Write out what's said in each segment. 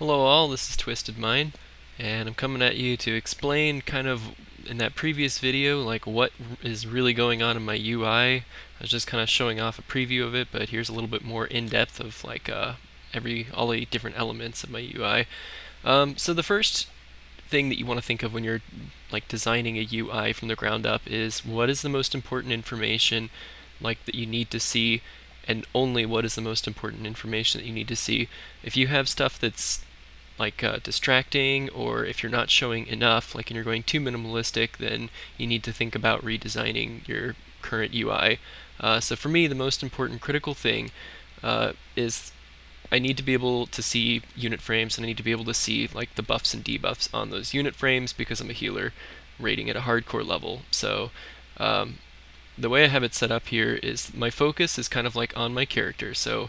Hello all, this is twistedmindwow, and I'm coming at you to explain kind of in that previous video like what is really going on in my UI. I was just kind of showing off a preview of it, but here's a little bit more in-depth of like all the different elements of my UI. So the first thing that you want to think of when you're like designing a UI from the ground up is what is the most important information like that you need to see, and only what is the most important information that you need to see. If you have stuff that's like distracting, or if you're not showing enough, like and you're going too minimalistic, then you need to think about redesigning your current UI. So for me, the most important critical thing is I need to be able to see unit frames, and I need to be able to see like the buffs and debuffs on those unit frames because I'm a healer rating at a hardcore level. So the way I have it set up here is my focus is kind of like on my character. So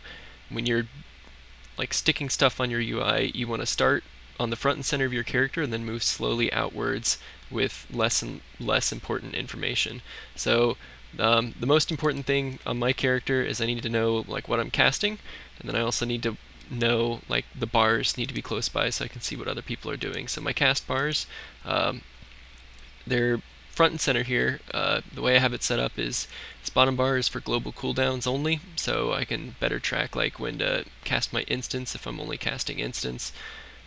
when you're like sticking stuff on your UI, you want to start on the front and center of your character and then move slowly outwards with less and less important information. So the most important thing on my character is I need to know like what I'm casting, and then I also need to know like the bars need to be close by so I can see what other people are doing. So my cast bars, they're front and center here. The way I have it set up is this bottom bar is for global cooldowns only, so I can better track like when to cast my instance if I'm only casting instance.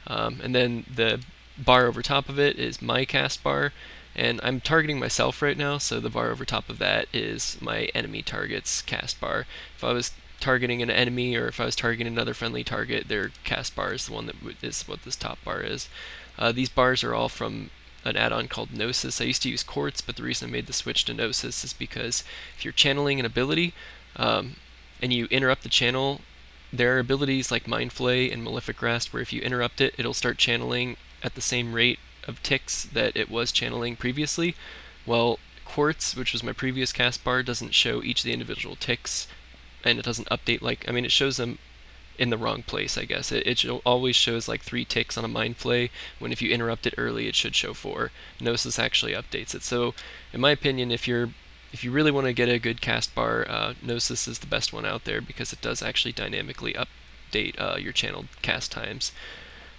And then the bar over top of it is my cast bar, and I'm targeting myself right now, so the bar over top of that is my enemy target's cast bar. If I was targeting an enemy, or if I was targeting another friendly target, their cast bar is the one that is what this top bar is. These bars are all from an add-on called Gnosis. I used to use Quartz, but the reason I made the switch to Gnosis is because if you're channeling an ability and you interrupt the channel, there are abilities like Mind Flay and Malefic Grasp where if you interrupt it, it'll start channeling at the same rate of ticks that it was channeling previously. Well, Quartz, which was my previous cast bar, doesn't show each of the individual ticks, and it doesn't update like, I mean, it shows them in the wrong place, I guess. It always shows like 3 ticks on a Mind Flay, when if you interrupt it early it should show 4. Gnosis actually updates it. So in my opinion, if you really want to get a good cast bar, Gnosis is the best one out there because it does actually dynamically update your channel cast times.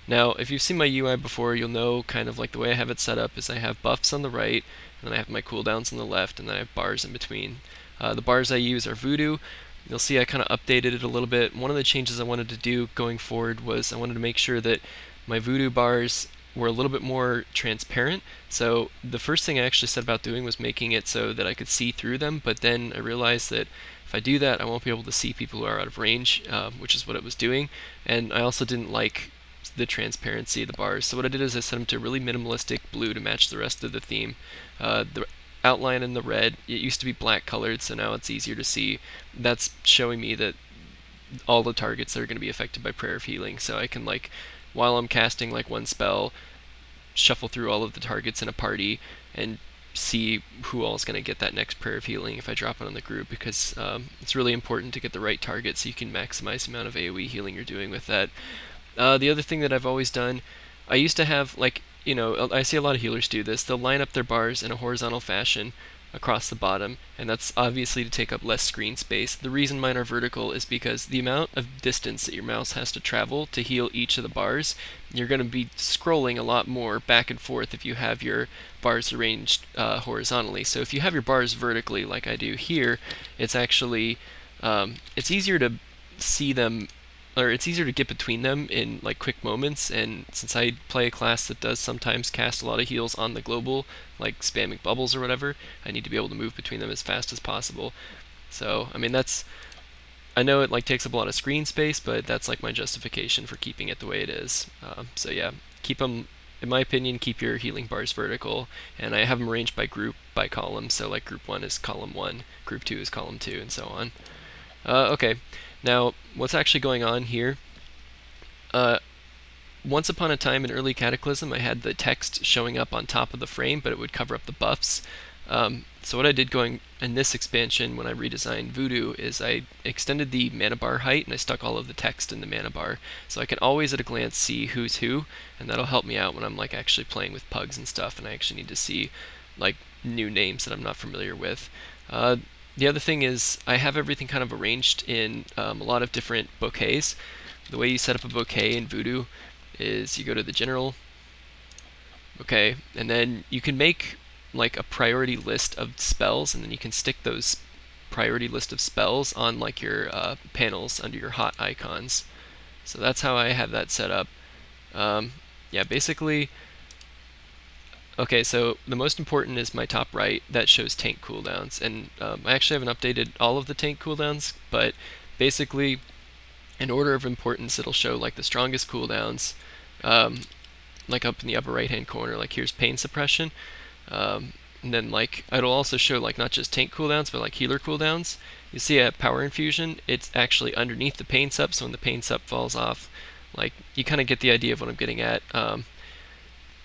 Now if you've seen my UI before, you'll know kind of like the way I have it set up is I have buffs on the right, and then I have my cooldowns on the left, and then I have bars in between. The bars I use are Voodoo. You'll see I kind of updated it a little bit. One of the changes I wanted to do going forward was I wanted to make sure that my Voodoo bars were a little bit more transparent. So the first thing I actually set about doing was making it so that I could see through them, but then I realized that if I do that, I won't be able to see people who are out of range, which is what it was doing. And I also didn't like the transparency of the bars. So what I did is I set them to really minimalistic blue to match the rest of the theme. The outline in the red, it used to be black colored, so now it's easier to see. That's showing me that all the targets are going to be affected by Prayer of Healing, so I can like, while I'm casting like one spell, shuffle through all of the targets in a party and see who all is going to get that next Prayer of Healing if I drop it on the group, because it's really important to get the right target so you can maximize the amount of AoE healing you're doing with that. The other thing that I've always done, I used to have like, you know, I see a lot of healers do this. They'll line up their bars in a horizontal fashion across the bottom, and that's obviously to take up less screen space. The reason mine are vertical is because the amount of distance that your mouse has to travel to heal each of the bars, you're going to be scrolling a lot more back and forth if you have your bars arranged horizontally. So if you have your bars vertically like I do here, it's actually it's easier to see them, or it's easier to get between them in like quick moments. And since I play a class that does sometimes cast a lot of heals on the global, like spamming bubbles or whatever, I need to be able to move between them as fast as possible. So I mean, that's, I know it like takes up a lot of screen space, but that's like my justification for keeping it the way it is. So yeah, keep them, in my opinion, keep your healing bars vertical, and I have them arranged by group, by column. So like group 1 is column 1, group 2 is column 2, and so on. Okay, now what's actually going on here? Once upon a time in early Cataclysm, I had the text showing up on top of the frame, but it would cover up the buffs. So what I did going in this expansion when I redesigned Voodoo is I extended the mana bar height, and I stuck all of the text in the mana bar, so I can always at a glance see who's who, and that'll help me out when I'm like actually playing with pugs and stuff, and I actually need to see like new names that I'm not familiar with. The other thing is I have everything kind of arranged in a lot of different bouquets. The way you set up a bouquet in Voodoo is you go to the general, okay, and then you can make like a priority list of spells, and then you can stick those priority list of spells on like your panels under your hot icons. So that's how I have that set up. Yeah, basically, okay, so the most important is my top right, that shows tank cooldowns, and I actually haven't updated all of the tank cooldowns, but basically, in order of importance, it'll show like the strongest cooldowns, like up in the upper right hand corner, like here's pain suppression, and then like it'll also show like not just tank cooldowns but like healer cooldowns. You see at power infusion, it's actually underneath the pain sup, so when the pain sup falls off, like you kind of get the idea of what I'm getting at.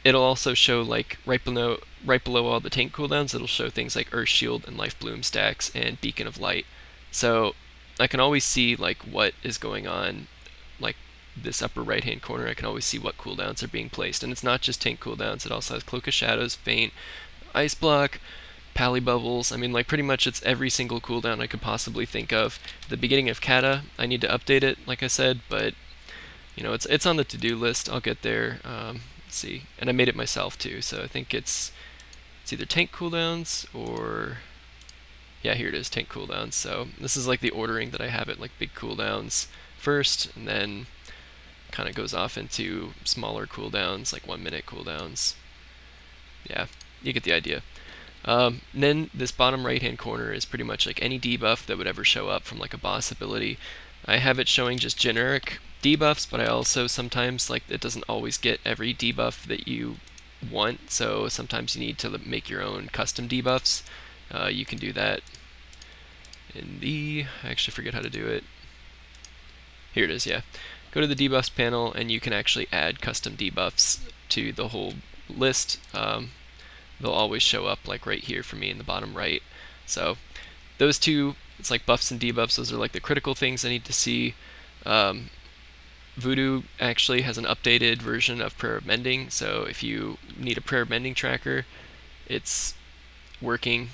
It'll also show like right below all the tank cooldowns, it'll show things like Earth Shield and Life Bloom stacks and Beacon of Light. So I can always see like what is going on, like this upper right hand corner. I can always see what cooldowns are being placed, and it's not just tank cooldowns, it also has Cloak of Shadows, Feint, Ice Block, Pally Bubbles. I mean, like pretty much it's every single cooldown I could possibly think of. The beginning of Kata, I need to update it, like I said, but you know, it's on the to-do list. I'll get there. Let's see, and I made it myself too, so I think it's either tank cooldowns or, yeah, here it is, tank cooldowns. So this is like the ordering that I have it, like big cooldowns first, and then kind of goes off into smaller cooldowns, like 1 minute cooldowns. Yeah, you get the idea. Then this bottom right hand corner is pretty much like any debuff that would ever show up from like a boss ability. I have it showing just generic debuffs, but I also sometimes, like, it doesn't always get every debuff that you want, so sometimes you need to make your own custom debuffs. You can do that in the, I actually forget how to do it. Here it is, yeah. Go to the debuffs panel and you can actually add custom debuffs to the whole list. They'll always show up like right here for me in the bottom right. So those two, it's like buffs and debuffs, those are like the critical things I need to see. Vuhdo actually has an updated version of Prayer of Mending, so if you need a Prayer of Mending tracker, it's working.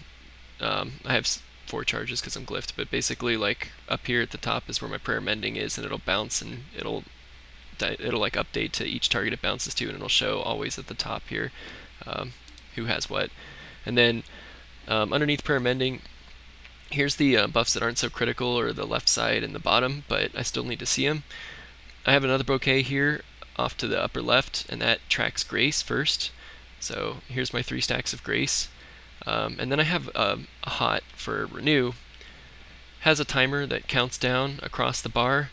I have 4 charges because I'm glyphed, but basically like up here at the top is where my Prayer of Mending is, and it'll bounce and it'll like update to each target it bounces to, and it'll show always at the top here who has what. And then underneath Prayer of Mending, here's the buffs that aren't so critical, or the left side and the bottom, but I still need to see them. I have another bouquet here off to the upper left, and that tracks Grace first. So here's my 3 stacks of Grace. And then I have a hot for Renew. Has a timer that counts down across the bar,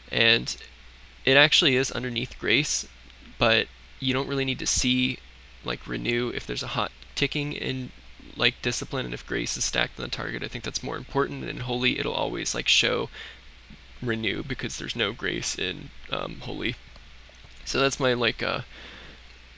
and it actually is underneath Grace, but you don't really need to see like Renew if there's a hot ticking in like Discipline, and if Grace is stacked on the target. I think that's more important. And in Holy, it'll always like show Renew because there's no Grace in Holy. So that's my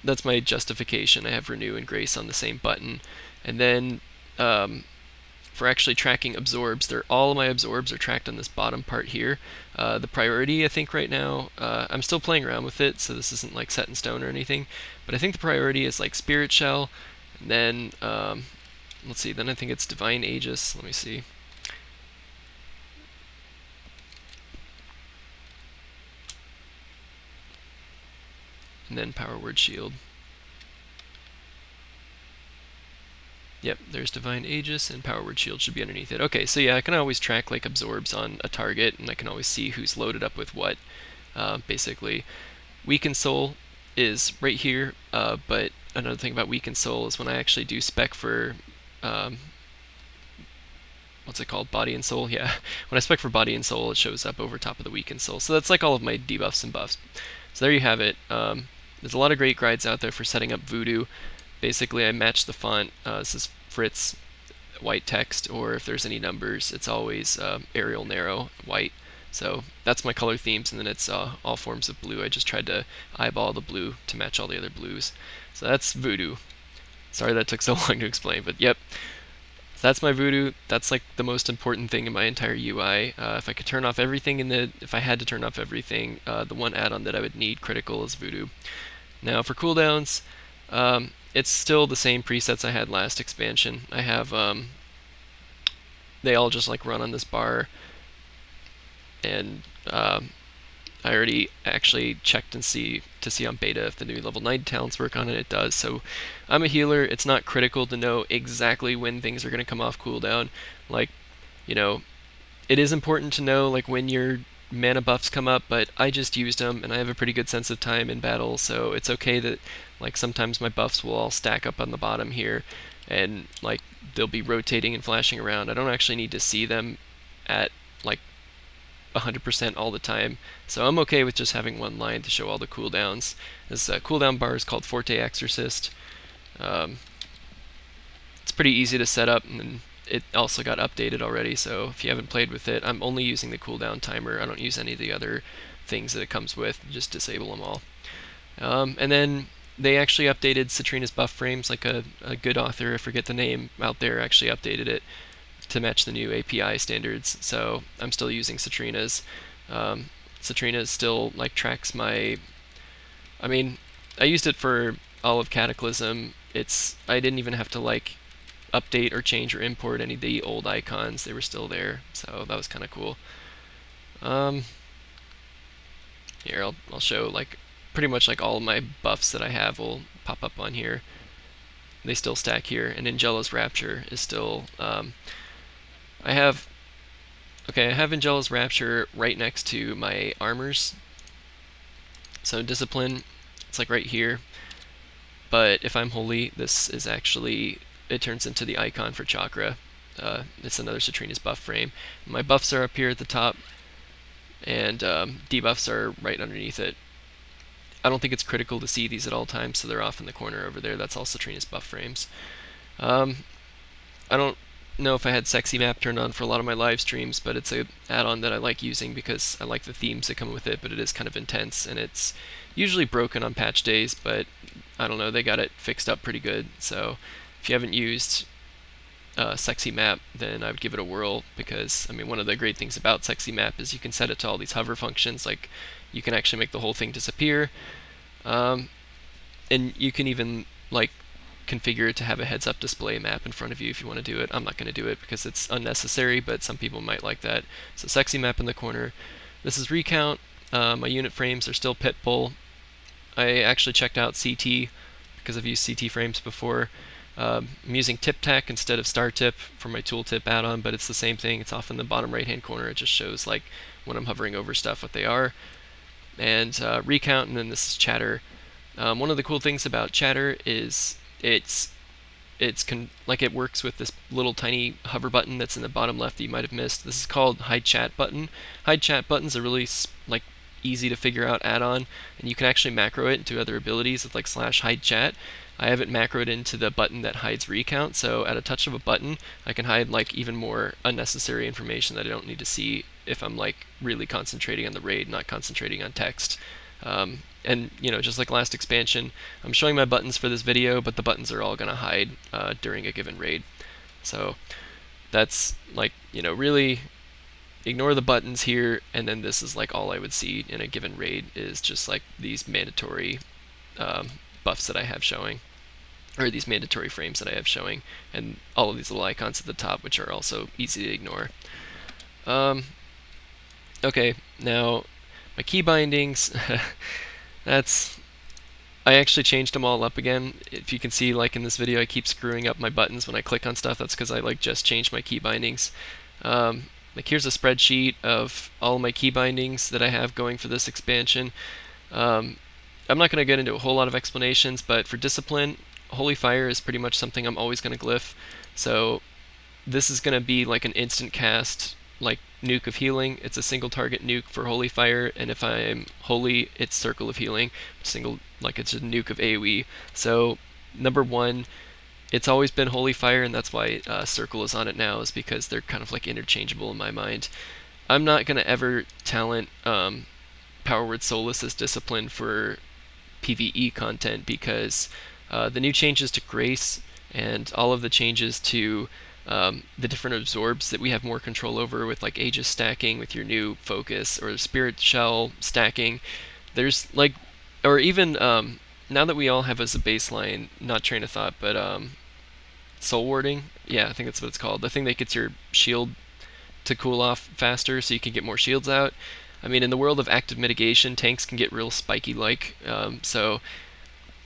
that's my justification. I have Renew and Grace on the same button. And then for actually tracking absorbs, all of my absorbs are tracked on this bottom part here. The priority, I think right now, I'm still playing around with it, so this isn't like set in stone or anything, but I think the priority is like Spirit Shell, and then let's see, then I think it's Divine Aegis. Let me see. And then Power Word Shield. Yep, there's Divine Aegis, and Power Word Shield should be underneath it. Okay, so yeah, I can always track like absorbs on a target, and I can always see who's loaded up with what. Basically, Weaken Soul is right here, but another thing about Weaken Soul is when I actually do spec for what's it called? Body and Soul? Yeah. When I spec for Body and Soul, it shows up over top of the Weaken Soul. So that's like all of my debuffs and buffs. So there you have it. There's a lot of great guides out there for setting up Vuhdo. Basically, I match the font. This is Fritz white text, or if there's any numbers, it's always Arial narrow white. So that's my color themes, and then it's all forms of blue. I just tried to eyeball the blue to match all the other blues. So that's Vuhdo. Sorry that took so long to explain, but yep. So that's my Vuhdo. That's like the most important thing in my entire UI. If I could turn off everything if I had to turn off everything, the one add-on that I would need critical is Vuhdo. Now for cooldowns, it's still the same presets I had last expansion. I have they all just like run on this bar, and I already actually checked to see on beta if the new level 90 talents work on it. It does. So I'm a healer. It's not critical to know exactly when things are going to come off cooldown. Like, you know, it is important to know like when your mana buffs come up, but I just used them and I have a pretty good sense of time in battle, so it's okay that like sometimes my buffs will all stack up on the bottom here and like they'll be rotating and flashing around. I don't actually need to see them at like 100% all the time, so I'm okay with just having one line to show all the cooldowns. This cooldown bar is called ForteXorcist. It's pretty easy to set up, and it also got updated already, so if you haven't played with it, I'm only using the cooldown timer. I don't use any of the other things that it comes with, just disable them all. And then they actually updated Satrina's buff frames, like a good author, I forget the name out there, actually updated it to match the new API standards, so I'm still using Satrina's. Satrina still like tracks my, I mean, I used it for all of Cataclysm. I didn't even have to like update or change or import any of the old icons. They were still there, so that was kind of cool. Here I'll show like pretty much like all of my buffs that I have will pop up on here. They still stack here, and Angelus Rapture is still I have Angelus Rapture right next to my armors. So Discipline, it's like right here. But if I'm holy, this is actually, it turns into the icon for Chakra. It's another Satrina's buff frame. My buffs are up here at the top, and debuffs are right underneath it. I don't think it's critical to see these at all times, so they're off in the corner over there. That's all Satrina's buff frames. I don't know if I had SexyMap turned on for a lot of my live streams, but it's an add-on that I like using because I like the themes that come with it, but it is kind of intense, and it's usually broken on patch days, but I don't know, they got it fixed up pretty good. So if you haven't used SexyMap, then I would give it a whirl, because I mean, one of the great things about SexyMap is you can set it to all these hover functions. Like, you can actually make the whole thing disappear, and you can even like configure it to have a heads-up display map in front of you if you want to do it. I'm not going to do it because it's unnecessary, but some people might like that. So SexyMap in the corner. This is Recount. My unit frames are still Pitbull. I actually checked out CT because I've used CT frames before. I'm using TipTac instead of StarTip for my tooltip add-on, but it's the same thing. It's off in the bottom right-hand corner. It just shows like when I'm hovering over stuff what they are. And Recount, and then this is Chatter. One of the cool things about Chatter is it works with this little tiny hover button that's in the bottom left that you might have missed. This is called HideChatButton. HideChatButton's a really like easy to figure out add-on, and you can actually macro it into other abilities with like /HideChat. I have it macroed into the button that hides Recount, so at a touch of a button I can hide like even more unnecessary information that I don't need to see if I'm like really concentrating on the raid, not concentrating on text. And you know, just like last expansion, I'm showing my buttons for this video, but the buttons are all going to hide during a given raid. So that's like, you know, really ignore the buttons here, and then this is like all I would see in a given raid is just like these mandatory buffs that I have showing, or these mandatory frames that I have showing, and all of these little icons at the top, which are also easy to ignore. Okay, now my key bindings. I actually changed them all up again. If you can see, like in this video, I keep screwing up my buttons when I click on stuff. That's because I like just changed my key bindings. Like here's a spreadsheet of all my key bindings that I have going for this expansion. I'm not going to get into a whole lot of explanations, but for Discipline, Holy Fire is pretty much something I'm always going to glyph. So this is going to be like an instant cast, like nuke of healing. It's a single target nuke for Holy Fire, and if I'm holy, it's Circle of Healing, single, like it's a nuke of AoE. So number one, it's always been Holy Fire, and that's why Circle is on it now, is because they're kind of like interchangeable in my mind. I'm not gonna ever talent Power Word Solace as Discipline for PvE content, because the new changes to Grace and all of the changes to the different absorbs that we have more control over, with like Aegis stacking with your new focus, or Spirit Shell stacking. There's like, or even now that we all have as a baseline, not train of thought, but soul warding. Yeah, I think that's what it's called. The thing that gets your shield to cool off faster so you can get more shields out. I mean, in the world of active mitigation, tanks can get real spiky like, so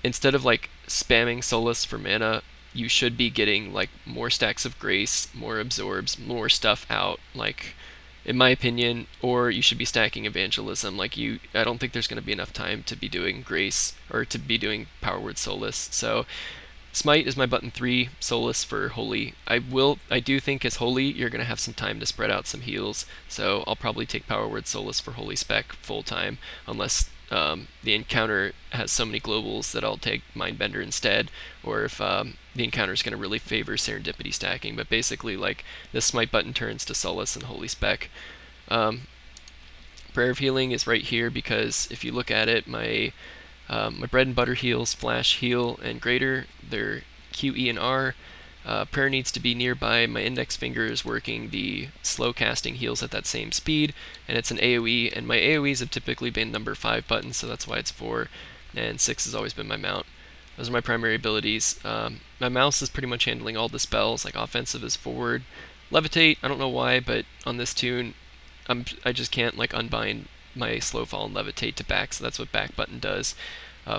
instead of like spamming Solace for mana, you should be getting like more stacks of Grace, more absorbs, more stuff out, like in my opinion, or you should be stacking Evangelism. Like I don't think there's going to be enough time to be doing Grace or to be doing Power Word Solace. So Smite is my button 3, Solace for Holy. I do think as Holy, you're going to have some time to spread out some heals, so I'll probably take Power Word Solace for Holy Spec full time, unless the encounter has so many globals that I'll take Mindbender instead, or if the encounter is going to really favor Serendipity stacking. But basically, like, this Smite button turns to Solace and Holy Spec. Prayer of Healing is right here because if you look at it, my bread and butter heals, Flash, Heal, and Greater, they're Q, E, and R. Prayer needs to be nearby. My index finger is working the slow casting heals at that same speed, and it's an AoE, and my AoEs have typically been number 5 buttons, so that's why it's 4, and 6 has always been my mount. Those are my primary abilities. My mouse is pretty much handling all the spells, like offensive is forward. Levitate, I don't know why, but on this tune, I just can't like unbind my slow fall and levitate to back, so that's what back button does.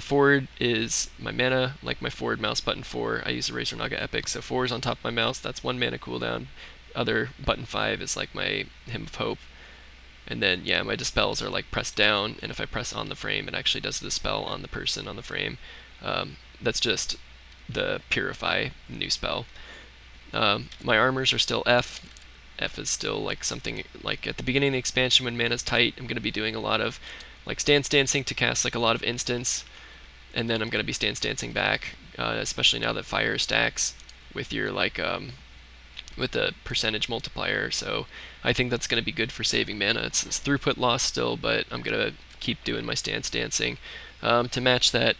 Forward is my mana, like my forward mouse button 4. I use the Razor Naga Epic, so 4 is on top of my mouse, that's 1 mana cooldown. Other button 5 is like my Hymn of Hope. And then, yeah, my dispels are like pressed down, and if I press on the frame, it actually does the dispel on the person on the frame. That's just the Purify new spell. My armors are still F. F is still like something like at the beginning of the expansion when mana's tight, I'm going to be doing a lot of like stance dancing to cast like a lot of instants, and then I'm going to be stance dancing back, especially now that fire stacks with your like with the percentage multiplier. So I think that's going to be good for saving mana. It's throughput loss still, but I'm going to keep doing my stance dancing. To match that,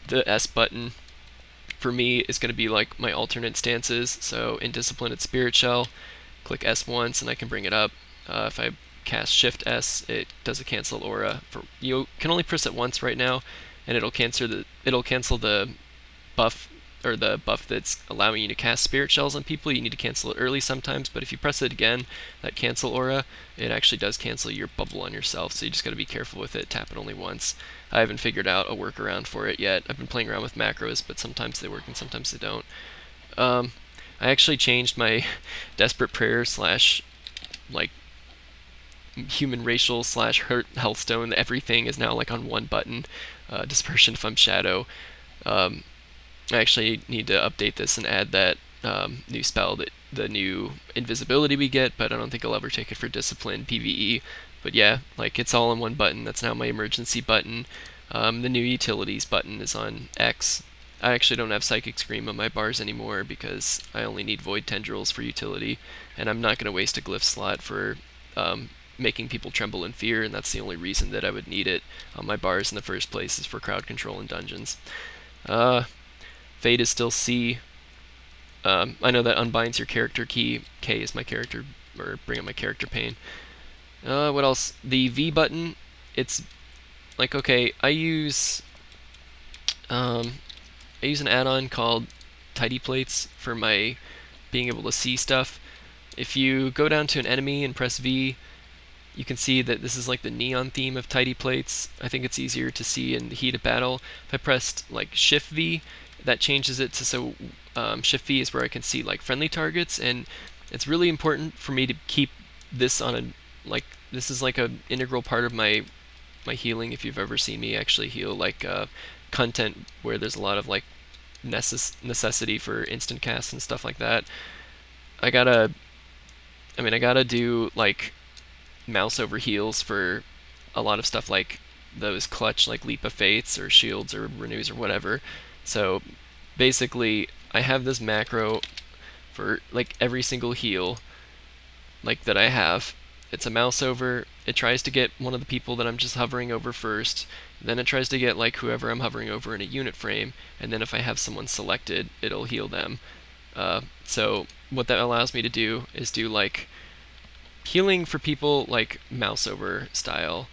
the S button for me is going to be like my alternate stances. So in Discipline it's Spirit Shell. Click S once and I can bring it up. If I cast Shift S, it does a cancel aura. You can only press it once right now, and it'll cancel the buff, or the buff that's allowing you to cast Spirit Shells on people. You need to cancel it early sometimes, but if you press it again, that cancel aura, it actually does cancel your bubble on yourself, so you just got to be careful with it. Tap it only once. I haven't figured out a workaround for it yet. I've been playing around with macros, but sometimes they work and sometimes they don't. I actually changed my Desperate Prayer / like Human Racial / Hurt Healthstone. Everything is now like on one button. Dispersion from Shadow. I actually need to update this and add that new spell, that the new invisibility we get, but I don't think I'll ever take it for Discipline PvE. But yeah, like it's all in one button. That's now my emergency button. The new utilities button is on X. I actually don't have Psychic Scream on my bars anymore because I only need Void Tendrils for utility, and I'm not going to waste a glyph slot for making people tremble in fear, and that's the only reason that I would need it on my bars in the first place, is for crowd control in dungeons. Fate is still C. I know that unbinds your character key. K is my character, or bring up my character pane. What else? The V button, it's like, okay, I use an add-on called Tidy Plates for my being able to see stuff. If you go down to an enemy and press V, you can see that this is like the neon theme of Tidy Plates. I think it's easier to see in the heat of battle. If I pressed like Shift V, that changes it to Shift V is where I can see like friendly targets, and it's really important for me to keep this on a this is like an integral part of my healing. If you've ever seen me actually heal like content where there's a lot of like necessity for instant casts and stuff like that, I gotta do like mouse over heals for a lot of stuff, like those clutch like Leap of Fates or shields or renews or whatever. So basically I have this macro for like every single heal like that I have. It's a mouse over, it tries to get one of the people that I'm just hovering over first, then it tries to get like whoever I'm hovering over in a unit frame, and then if I have someone selected, it'll heal them. So what that allows me to do is do like healing for people like mouse over style.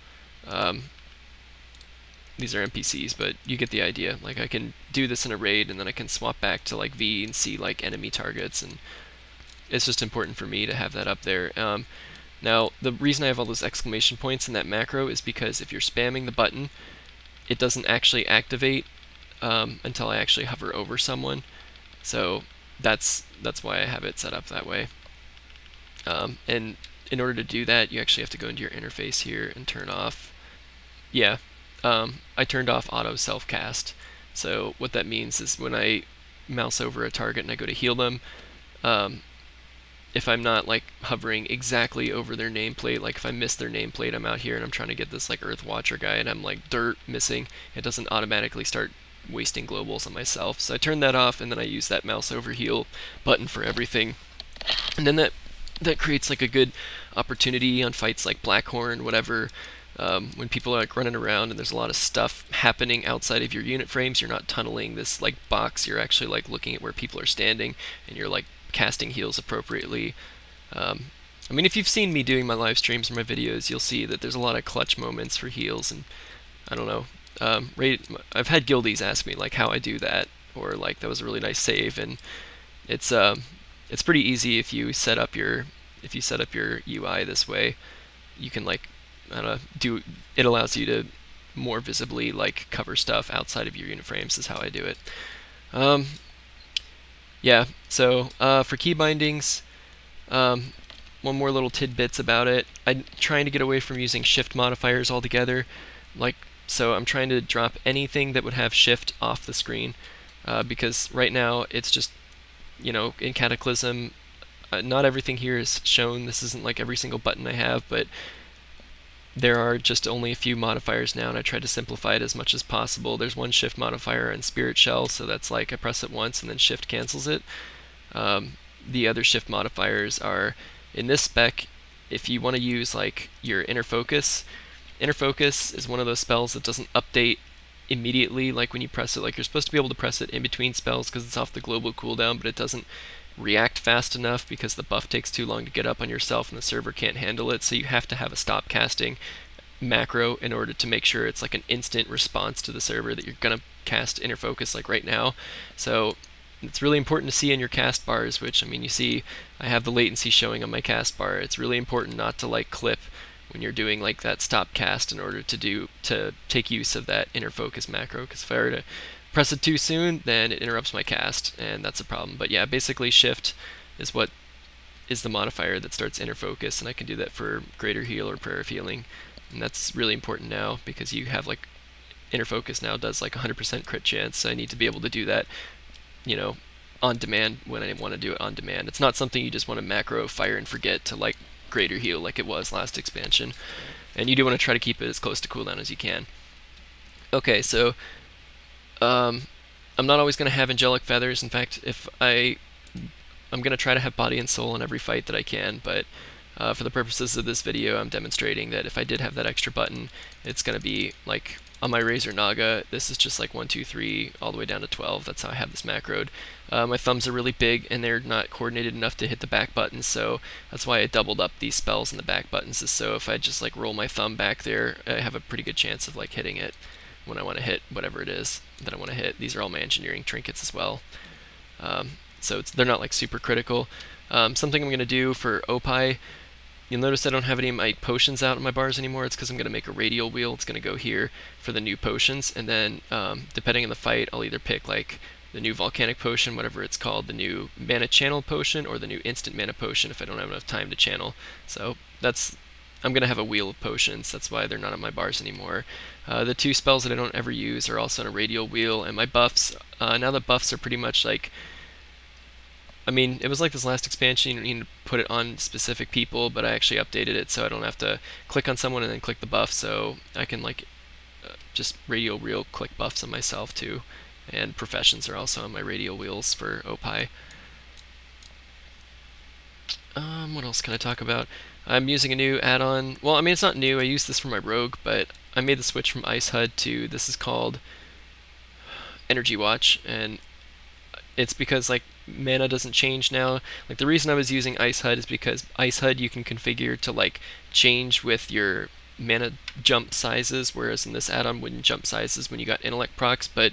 These are NPCs, but you get the idea. Like I can do this in a raid, and then I can swap back to like V and see like enemy targets, and it's just important for me to have that up there. Now, the reason I have all those exclamation points in that macro is because if you're spamming the button, it doesn't actually activate until I actually hover over someone. So that's why I have it set up that way. And in order to do that, you actually have to go into your interface here and turn off. Yeah, I turned off auto self-cast. So what that means is when I mouse over a target and I go to heal them, if I'm not like hovering exactly over their nameplate, like if I miss their nameplate, I'm out here and I'm trying to get this like Earth Watcher guy and I'm like dirt missing, it doesn't automatically start wasting globals on myself. So I turn that off, and then I use that mouse over heal button for everything. And then that creates like a good opportunity on fights like Blackhorn, whatever. When people are like running around and there's a lot of stuff happening outside of your unit frames, you're not tunneling this like box. You're actually like looking at where people are standing, and you're like casting heals appropriately. I mean, if you've seen me doing my live streams or my videos, you'll see that there's a lot of clutch moments for heals, and I don't know. I've had guildies ask me like how I do that, or like that was a really nice save, and it's pretty easy if you set up your UI this way. You can like I don't know, it allows you to more visibly like cover stuff outside of your unit frames is how I do it. Yeah, so for key bindings, one more little tidbits about it. I'm trying to get away from using shift modifiers altogether. So I'm trying to drop anything that would have shift off the screen, because right now it's just, in Cataclysm, not everything here is shown. This isn't like every single button I have, but there are just only a few modifiers now, and I try to simplify it as much as possible. There's one shift modifier in Spirit Shell, so that's like I press it once and then shift cancels it. The other shift modifiers are in this spec. If you want to use like your inner focus is one of those spells that doesn't update immediately, like when you press it. Like you're supposed to be able to press it in between spells because it's off the global cooldown, but it doesn't react fast enough because the buff takes too long to get up on yourself and the server can't handle it. So you have to have a stop casting macro in order to make sure it's like an instant response to the server that you're gonna cast inner focus like right now. So it's really important to see in your cast bars, which, I mean, you see I have the latency showing on my cast bar. It's really important not to like clip when you're doing like that stop cast in order to take use of that inner focus macro, because if I were to press it too soon, then it interrupts my cast, and that's a problem. But yeah, basically shift is what is the modifier that starts inner focus, and I can do that for greater heal or prayer of healing, and that's really important now because you have like inner focus now does like 100% crit chance, so I need to be able to do that, on demand when I want to do it on demand. It's not something you just want to macro fire and forget to like greater heal like it was last expansion, and you do want to try to keep it as close to cooldown as you can. Okay, so I'm not always going to have angelic feathers. In fact, I'm going to try to have body and soul in every fight that I can, but for the purposes of this video, I'm demonstrating that if I did have that extra button, it's going to be like on my Razor Naga, this is just like 1, 2, 3, all the way down to 12. That's how I have this macroed. My thumbs are really big, and they're not coordinated enough to hit the back buttons, so that's why I doubled up these spells in the back buttons, is so if I just like roll my thumb back there, I have a pretty good chance of like hitting it when I want to hit whatever it is that I want to hit. These are all my engineering trinkets as well. So they're not like super critical. Something I'm going to do for OPie, you'll notice I don't have any of my potions out in my bars anymore. It's because I'm going to make a radial wheel. It's going to go here for the new potions, and then depending on the fight, I'll either pick like the new volcanic potion, whatever it's called, the new mana channel potion, or the new instant mana potion if I don't have enough time to channel. So I'm going to have a wheel of potions. That's why they're not on my bars anymore. The two spells that I don't ever use are also on a radial wheel, and my buffs, now the buffs are pretty much like, I mean, it was like this last expansion, you don't need to put it on specific people, but I actually updated it so I don't have to click on someone and then click the buff, so I can like just radial wheel click buffs on myself too. And professions are also on my radial wheels for OPie. What else can I talk about? I'm using a new add-on. Well, I mean, it's not new. I used this for my rogue, but I made the switch from Ice HUD to, this is called EnergyWatch, and it's because like mana doesn't change now. Like the reason I was using Ice HUD is because Ice HUD you can configure to like change with your mana jump sizes, whereas in this add-on wouldn't jump sizes when you got intellect procs, but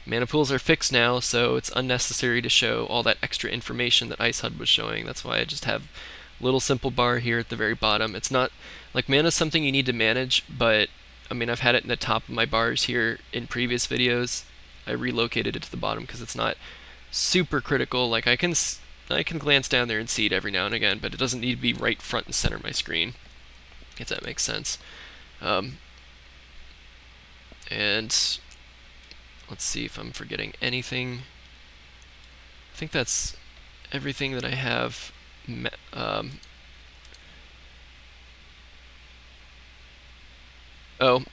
mana pools are fixed now, so it's unnecessary to show all that extra information that Ice HUD was showing. That's why I just have little simple bar here at the very bottom. It's not like mana's something you need to manage, but I mean, I've had it in the top of my bars here in previous videos. I relocated it to the bottom because it's not super critical. Like I can glance down there and see it every now and again, but it doesn't need to be right front and center of my screen, if that makes sense. And let's see if I'm forgetting anything. I think that's everything that I have. Oh,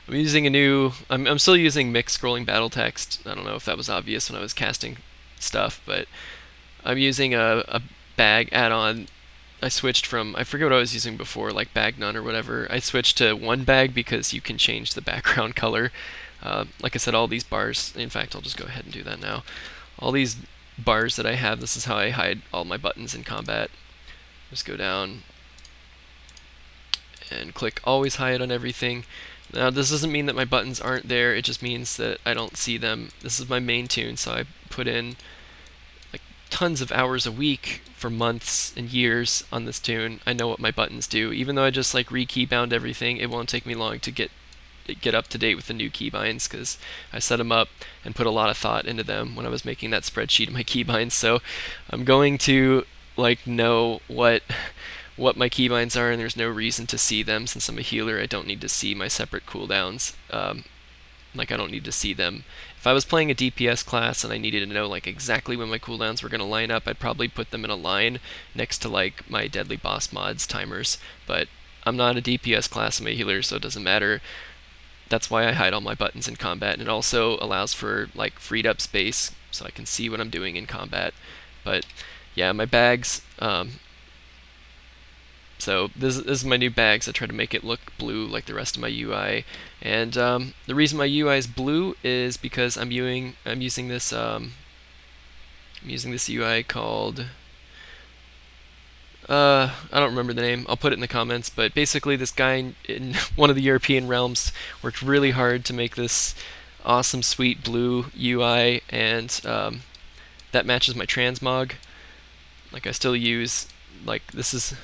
I'm using a new. I'm still using MikScrollingBattleText. I don't know if that was obvious when I was casting stuff, but I'm using a bag add-on. I switched from, I forget what I was using before, like bag none or whatever. I switched to one bag because you can change the background color. Like I said, all these bars, in fact, I'll just go ahead and do that now. All these bars that I have, this is how I hide all my buttons in combat. Just go down and click always hide on everything. Now this doesn't mean that my buttons aren't there, it just means that I don't see them. This is my main tune, so I put in like tons of hours a week for months and years on this tune. I know what my buttons do. Even though I just like re-keybound everything, it won't take me long to get up to date with the new keybinds because I set them up and put a lot of thought into them when I was making that spreadsheet of my keybinds. So I'm going to like know what my keybinds are, and there's no reason to see them. Since I'm a healer, I don't need to see my separate cooldowns. Like I don't need to see them. If I was playing a DPS class and I needed to know like exactly when my cooldowns were going to line up, I'd probably put them in a line next to like my deadly boss mods timers. But I'm not a DPS class, I'm a healer, so it doesn't matter. That's why I hide all my buttons in combat, and it also allows for like freed up space so I can see what I'm doing in combat. But yeah, my bags. So this is my new bags. I try to make it look blue like the rest of my UI, and the reason my UI is blue is because I'm using this UI called I don't remember the name. I'll put it in the comments. But basically, this guy in one of the European realms worked really hard to make this awesome, sweet blue UI, and that matches my transmog. Like I still use like this is.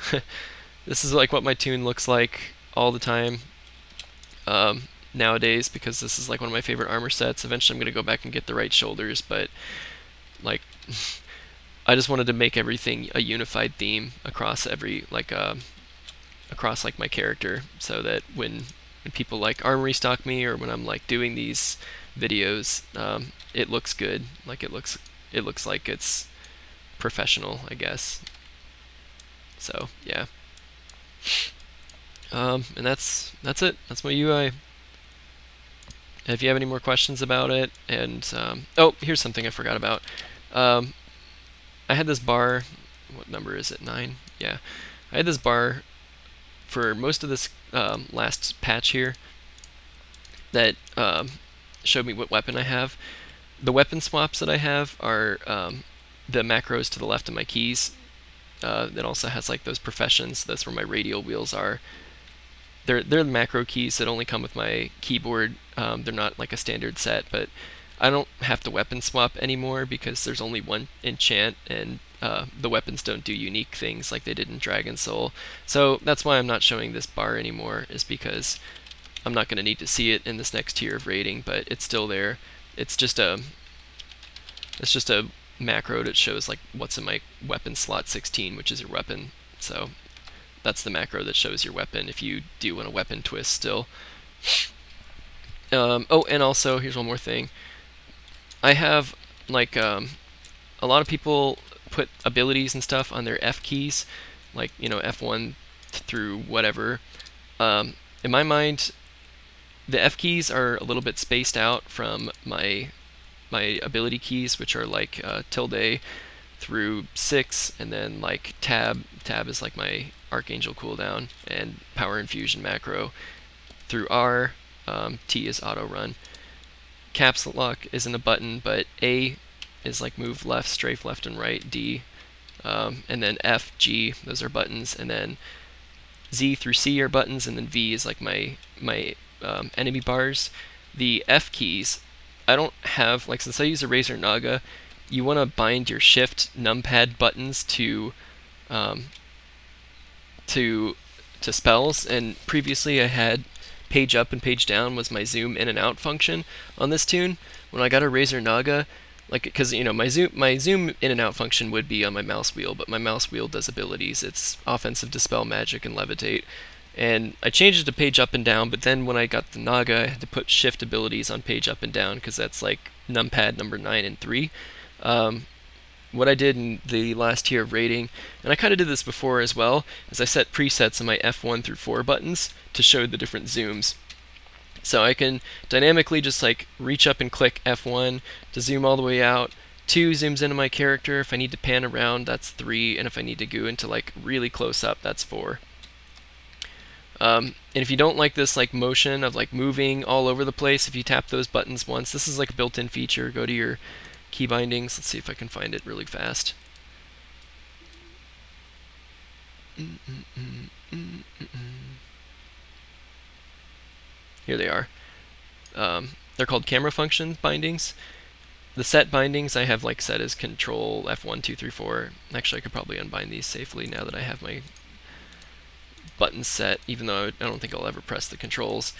This is like what my tune looks like all the time nowadays, because this is like one of my favorite armor sets. Eventually I'm going to go back and get the right shoulders, but like I just wanted to make everything a unified theme across every like across like my character, so that when people like armory stock me or when I'm like doing these videos, it looks good. Like it looks like it's professional, I guess. So yeah. And that's it. That's my UI. If you have any more questions about it, and oh, here's something I forgot about. I had this bar. What number is it? 9. Yeah, I had this bar for most of this last patch here that showed me what weapon I have. The weapon swaps that I have are the macros to the left of my keys. That also has like those professions. That's where my radial wheels are. They're the macro keys that only come with my keyboard. They're not like a standard set, but I don't have to weapon swap anymore because there's only one enchant, and the weapons don't do unique things like they did in Dragon Soul. So that's why I'm not showing this bar anymore, is because I'm not going to need to see it in this next tier of rating, but it's still there. It's just a macro that shows like what's in my weapon slot 16, which is your weapon. So that's the macro that shows your weapon if you do want a weapon twist still. Oh, and also here's one more thing. I have like a lot of people put abilities and stuff on their F keys, like F1 through whatever. In my mind, the F keys are a little bit spaced out from my ability keys, which are like tilde through 6, and then like tab is like my Archangel cooldown, and power infusion macro through R. T is auto run. Caps lock isn't a button, but A is like move left, strafe left and right. D, and then F, G, those are buttons, and then Z through C are buttons, and then V is like my enemy bars. The F keys, I don't have, like, since I use a Razer Naga, you want to bind your shift numpad buttons to to spells, and previously I had page up and page down was my zoom in and out function on this tune. When I got a Razor Naga, like, because my zoom in and out function would be on my mouse wheel, but my mouse wheel does abilities. It's offensive, dispel, magic, and levitate. And I changed it to page up and down, but then when I got the Naga, I had to put shift abilities on page up and down because that's like numpad number 9 and 3. What I did in the last tier of rating, and I kind of did this before as well, is I set presets on my F1 through 4 buttons to show the different zooms. So I can dynamically just like reach up and click F1 to zoom all the way out. 2 zooms into my character. If I need to pan around, that's 3, and if I need to go into like really close up, that's 4. And if you don't like this like motion of like moving all over the place, if you tap those buttons once, this is like a built-in feature. Go to your key bindings. Let's see if I can find it really fast. Here they are. They're called camera function bindings. The set bindings I have like set as control F1, 2, 3, 4. Actually, I could probably unbind these safely now that I have my buttons set, even though I don't think I'll ever press the controls.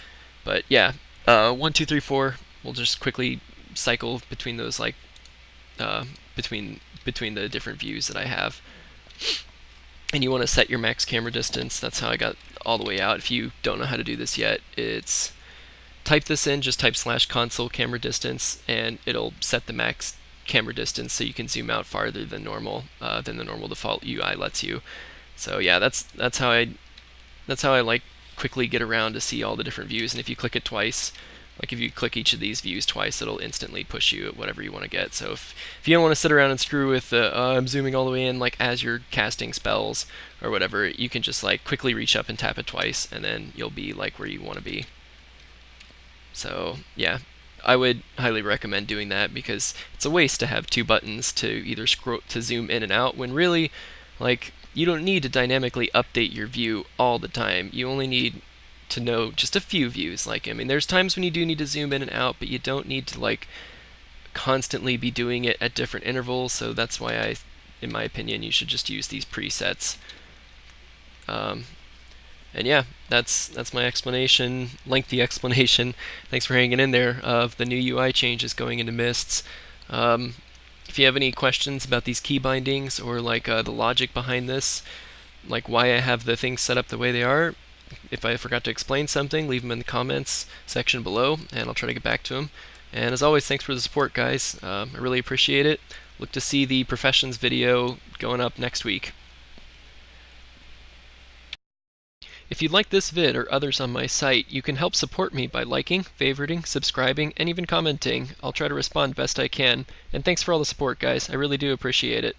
But yeah, 1, 2, 3, 4. We'll just quickly cycle between those like between the different views that I have. And you want to set your max camera distance. That's how I got all the way out. If you don't know how to do this yet, it's type this in, just type /console camera distance, and it'll set the max camera distance so you can zoom out farther than normal, than the normal default UI lets you. So yeah, that's how I like quickly get around to see all the different views. And if you click it twice, like if you click each of these views twice, it'll instantly push you at whatever you want to get. So if you don't want to sit around and screw with I'm zooming all the way in like as you're casting spells or whatever, you can just like quickly reach up and tap it twice, and then you'll be like where you want to be. So yeah, I would highly recommend doing that because it's a waste to have 2 buttons to either scroll to zoom in and out when really like you don't need to dynamically update your view all the time. You only need to know just a few views. Like, I mean, there's times when you do need to zoom in and out, but you don't need to like constantly be doing it at different intervals. So that's why in my opinion, you should just use these presets. And yeah, that's my explanation, lengthy explanation. Thanks for hanging in there of the new UI changes going into Mists. If you have any questions about these key bindings or like the logic behind this, like why I have the things set up the way they are, if I forgot to explain something, leave them in the comments section below, and I'll try to get back to them. And as always, thanks for the support, guys. I really appreciate it. Look to see the Professions video going up next week. If you like this vid or others on my site, you can help support me by liking, favoriting, subscribing, and even commenting. I'll try to respond best I can. And thanks for all the support, guys. I really do appreciate it.